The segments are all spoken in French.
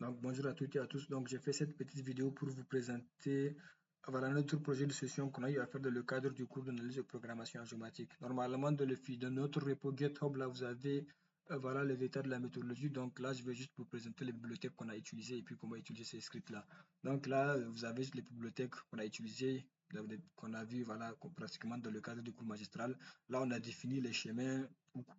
Donc, bonjour à toutes et à tous. Donc, j'ai fait cette petite vidéo pour vous présenter voilà, notre projet de session qu'on a eu à faire dans le cadre du cours d'analyse de programmation informatique. Normalement, dans notre repo GitHub, là, vous avez voilà, les états de la méthodologie. Donc là, je vais juste vous présenter les bibliothèques qu'on a utilisées et puis comment utiliser ces scripts-là. Donc là, vous avez les bibliothèques qu'on a utilisées, qu'on a vu voilà, pratiquement dans le cadre du cours magistral. Là, on a défini les schémas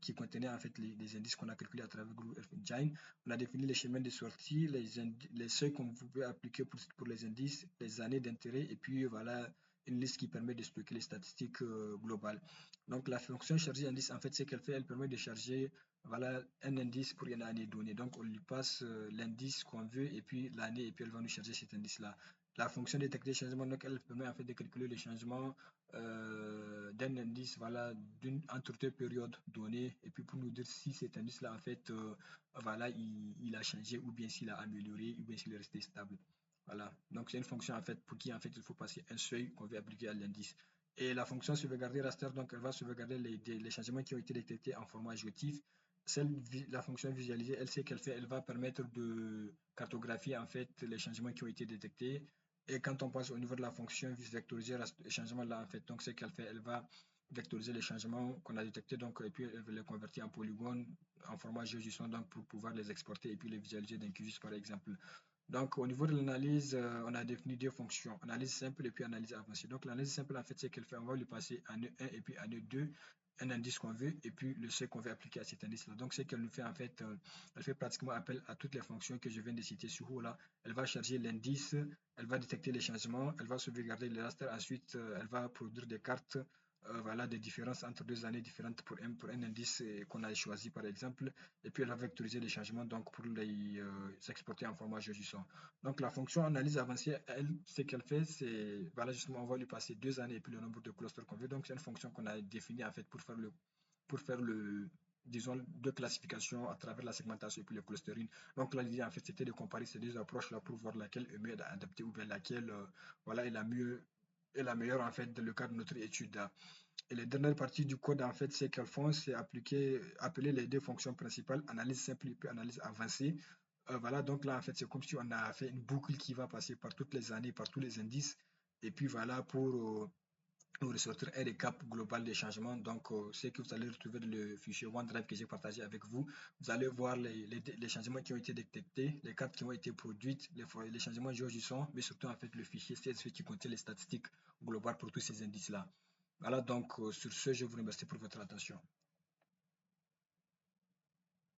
qui contenaient en fait les indices qu'on a calculés à travers Google Earth Engine. On a défini les chemins de sortie, les seuils qu'on pouvait appliquer pour les indices, les années d'intérêt, et puis voilà une liste qui permet de stocker les statistiques globales. Donc la fonction charger indice, en fait, ce qu'elle fait, elle permet de charger voilà, un indice pour une année donnée. Donc on lui passe l'indice qu'on veut et puis l'année, et puis elle va nous charger cet indice-là. La fonction détecter changement, donc elle permet en fait de calculer les changements d'un indice voilà, entre deux périodes données, et puis pour nous dire si cet indice-là en fait voilà, il a changé ou bien s'il a amélioré ou bien s'il est resté stable. Voilà. Donc c'est une fonction en fait pour qui en fait il faut passer un seuil qu'on veut appliquer à l'indice. Et la fonction sauvegarder raster, donc elle va sauvegarder les changements qui ont été détectés en format adjectif. La fonction visualiser, elle sait qu'elle fait, elle va permettre de cartographier en fait les changements qui ont été détectés. Et quand on passe au niveau de la fonction vectoriser les changements là en fait, donc ce qu'elle fait, elle va vectoriser les changements qu'on a détectés, donc, et puis elle va les convertir en polygones en format GeoJSON donc pour pouvoir les exporter et puis les visualiser dans QGIS par exemple. Donc au niveau de l'analyse, on a défini deux fonctions, analyse simple et puis analyse avancée. Donc l'analyse simple en fait c'est qu'elle fait, on va lui passer année 1 et puis année 2 un indice qu'on veut et puis le seuil qu'on veut appliquer à cet indice là. Donc ce qu'elle nous fait en fait, elle fait pratiquement appel à toutes les fonctions que je viens de citer sur haut là. Elle va charger l'indice, elle va détecter les changements, elle va sauvegarder les rasters, ensuite elle va produire des cartes voilà, des différences entre deux années différentes pour un indice qu'on a choisi par exemple, et puis elle va vectoriser les changements donc pour les exporter en format JSON. Donc la fonction analyse avancée, elle, ce qu'elle fait, c'est voilà, justement, on va lui passer deux années et puis le nombre de clusters qu'on veut. Donc c'est une fonction qu'on a définie en fait pour faire le disons, de classification à travers la segmentation et puis le clustering. Donc là, l'idée en fait, c'était de comparer ces deux approches-là pour voir laquelle est mieux adaptée ou bien laquelle voilà, est la meilleure en fait dans le cadre de notre étude. Et la dernière partie du code, en fait, c'est qu'elles font, c'est appeler les deux fonctions principales, analyse simple et puis analyse avancée. Voilà, donc là, en fait, c'est comme si on a fait une boucle qui va passer par toutes les années, par tous les indices. Et puis voilà, pour nous ressortir un récap global des changements. Donc, ce que vous allez retrouver dans le fichier OneDrive que j'ai partagé avec vous, vous allez voir les changements qui ont été détectés, les cartes qui ont été produites, les changements GeoJSON, mais surtout, en fait, le fichier CSV qui contient les statistiques globales pour tous ces indices-là. Voilà, donc sur ce, je vous remercie pour votre attention.